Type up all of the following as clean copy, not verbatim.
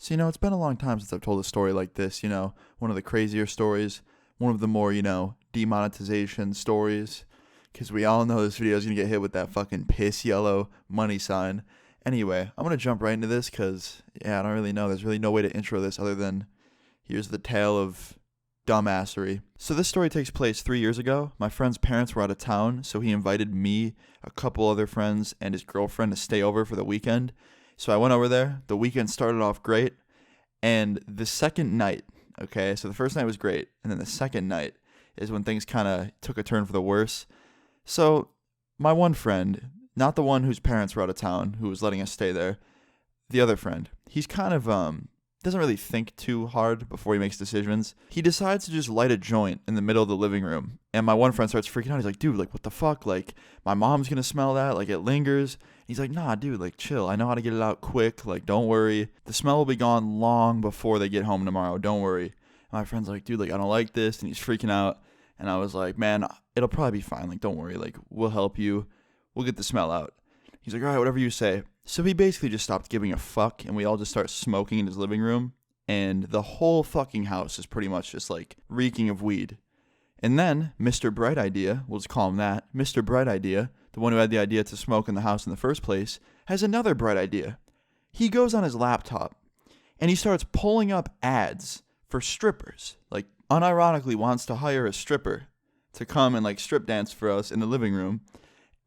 So, it's been a long time since I've told a story like this, one of the crazier stories, one of the more, demonetization stories, because we all know this video is going to get hit with that fucking piss yellow money sign. Anyway, I'm going to jump right into this because, I don't really know. There's really no way to intro this other than here's the tale of dumbassery. So this story takes place 3 years ago. My friend's parents were out of town, so he invited me, a couple other friends, and his girlfriend to stay over for the weekend. So I went over there. The weekend started off great. And the second night, okay, so the first night was great. And then the second night is when things kind of took a turn for the worse. So my one friend, not the one whose parents were out of town, who was letting us stay there, the other friend, he's kind of, doesn't really think too hard before he makes decisions. He decides to just light a joint in the middle of the living room. And my one friend starts freaking out. He's like, dude, what the fuck? My mom's going to smell that. It lingers. He's like, nah, dude, chill. I know how to get it out quick. Don't worry. The smell will be gone long before they get home tomorrow. Don't worry. And my friend's like, dude, I don't like this. And he's freaking out. And I was like, man, it'll probably be fine. Don't worry. We'll help you. We'll get the smell out. He's like, all right, whatever you say. So he basically just stopped giving a fuck, and we all just start smoking in his living room, and the whole fucking house is pretty much just reeking of weed. And then Mr. Bright Idea, we'll just call him that, Mr. Bright Idea, the one who had the idea to smoke in the house in the first place, has another bright idea. He goes on his laptop, and he starts pulling up ads for strippers. Unironically wants to hire a stripper to come and strip dance for us in the living room.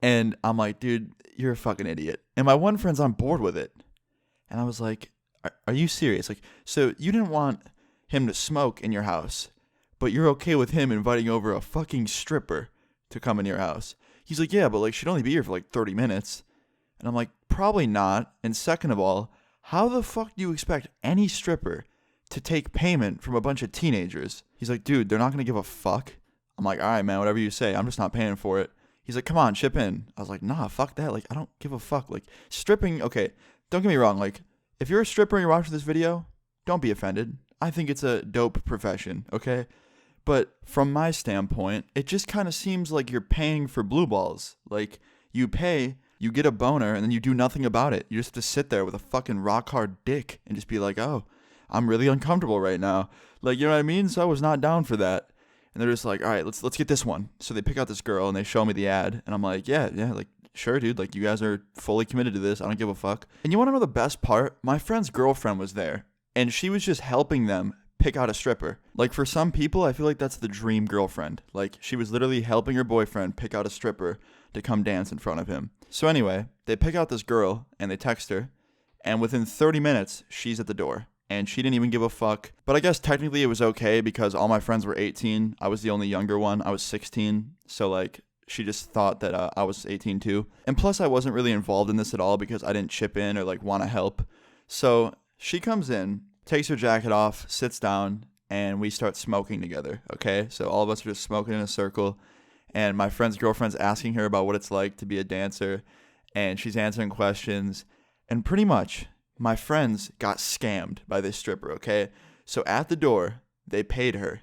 And I'm like, dude, you're a fucking idiot. And my one friend's on board with it. And I was like, are you serious? So you didn't want him to smoke in your house, but you're okay with him inviting over a fucking stripper to come in your house? He's like, yeah, but she'd only be here for 30 minutes. And I'm like, probably not. And second of all, how the fuck do you expect any stripper to take payment from a bunch of teenagers? He's like, dude, they're not going to give a fuck. I'm like, all right, man, whatever you say. I'm just not paying for it. He's like, come on, chip in. I was like, nah, fuck that. I don't give a fuck. Stripping, okay, don't get me wrong. If you're a stripper and you're watching this video, don't be offended. I think it's a dope profession, okay? But from my standpoint, it just kind of seems like you're paying for blue balls. You pay, you get a boner, and then you do nothing about it. You just have to sit there with a fucking rock hard dick and just be like, oh, I'm really uncomfortable right now. You know what I mean? So I was not down for that. And they're just like, all right, let's get this one. So they pick out this girl and they show me the ad. And I'm like, yeah, sure, dude. You guys are fully committed to this. I don't give a fuck. And you want to know the best part? My friend's girlfriend was there. And she was just helping them pick out a stripper. For some people, I feel like that's the dream girlfriend. She was literally helping her boyfriend pick out a stripper to come dance in front of him. So anyway, they pick out this girl and they text her. And within 30 minutes, she's at the door. And she didn't even give a fuck. But I guess technically it was okay because all my friends were 18. I was the only younger one. I was 16. So she just thought that I was 18 too. And plus I wasn't really involved in this at all because I didn't chip in or want to help. So she comes in, takes her jacket off, sits down, and we start smoking together. Okay. So all of us are just smoking in a circle. And my friend's girlfriend's asking her about what it's like to be a dancer. And she's answering questions. And pretty much my friends got scammed by this stripper, okay? So at the door, they paid her.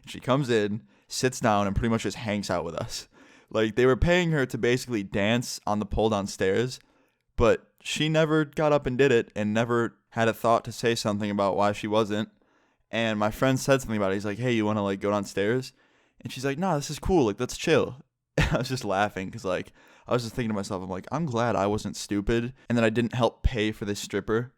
She comes in, sits down, and pretty much just hangs out with us. They were paying her to basically dance on the pole downstairs, but she never got up and did it and never had a thought to say something about why she wasn't. And my friend said something about it. He's like, hey, you want to go downstairs? And she's like, nah, this is cool. Let's chill. I was just laughing because I was just thinking to myself, I'm glad I wasn't stupid and that I didn't help pay for this stripper.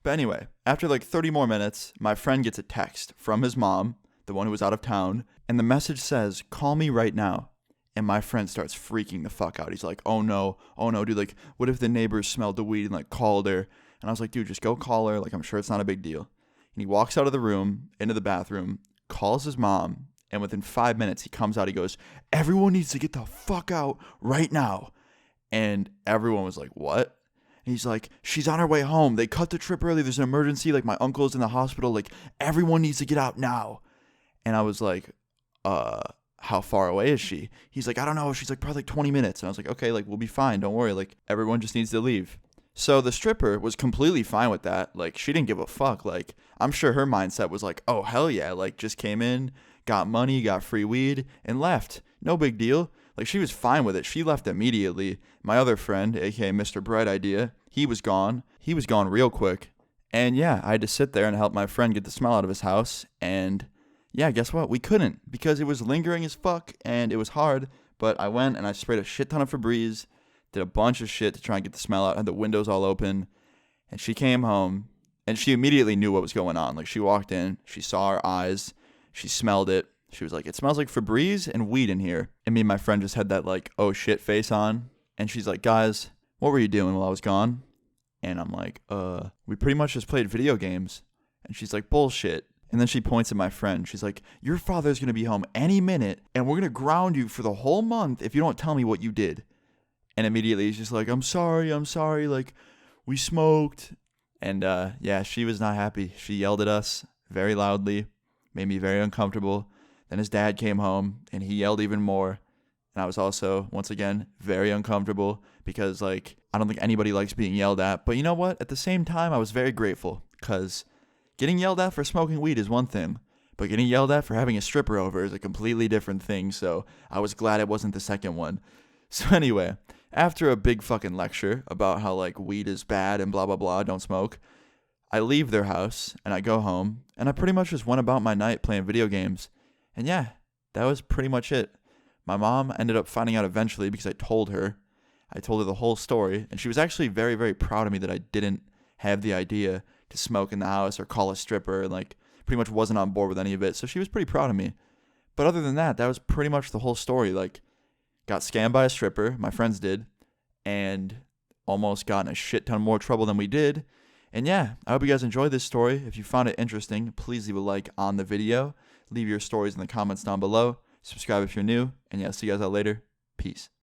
But anyway, after 30 more minutes, my friend gets a text from his mom, the one who was out of town, and the message says, call me right now. And my friend starts freaking the fuck out. He's like, oh no, dude, what if the neighbors smelled the weed and called her? And I was like, dude, just go call her. I'm sure it's not a big deal. And he walks out of the room, into the bathroom, calls his mom, and within 5 minutes, he comes out. He goes, everyone needs to get the fuck out right now. And everyone was like, what? And he's like, she's on her way home. They cut the trip early. There's an emergency. My uncle's in the hospital. Everyone needs to get out now. And I was like, how far away is she? He's like, I don't know. She's probably 20 minutes. And I was like, okay, we'll be fine. Don't worry. Everyone just needs to leave. So the stripper was completely fine with that. She didn't give a fuck. I'm sure her mindset was oh, hell yeah. Just came in, got money, got free weed, and left. No big deal. She was fine with it. She left immediately. My other friend, aka Mr. Bright Idea, he was gone. He was gone real quick. And yeah, I had to sit there and help my friend get the smell out of his house. And yeah, guess what? We couldn't because it was lingering as fuck and it was hard. But I went and I sprayed a shit ton of Febreze, did a bunch of shit to try and get the smell out, had the windows all open. And she came home and she immediately knew what was going on. Like, she walked in, she saw our eyes, she smelled it. She was like, "It smells like Febreze and weed in here." And me and my friend just had that like, oh shit face on. And she's like, "Guys, what were you doing while I was gone?" And I'm like, we pretty much just played video games. And she's like, "Bullshit." And then she points at my friend. She's like, "Your father's going to be home any minute, and we're going to ground you for the whole month if you don't tell me what you did." And immediately he's just like, I'm sorry, like, we smoked. And yeah, she was not happy. She yelled at us very loudly, made me very uncomfortable. Then his dad came home, and he yelled even more. And I was also, once again, very uncomfortable because, like, I don't think anybody likes being yelled at. But you know what? At the same time, I was very grateful because getting yelled at for smoking weed is one thing, but getting yelled at for having a stripper over is a completely different thing. So I was glad it wasn't the second one. So anyway, after a big fucking lecture about how, like, weed is bad and blah, blah, blah, don't smoke, I leave their house and I go home and I pretty much just went about my night playing video games. And yeah, that was pretty much it. My mom ended up finding out eventually because I told her the whole story, and she was actually very, very proud of me that I didn't have the idea to smoke in the house or call a stripper, and like pretty much wasn't on board with any of it. So she was pretty proud of me. But other than that, that was pretty much the whole story. Like, got scammed by a stripper, my friends did, and almost got in a shit ton more trouble than we did. And yeah, I hope you guys enjoyed this story. If you found it interesting, please leave a like on the video. Leave your stories in the comments down below. Subscribe if you're new. And yeah, see you guys out later. Peace.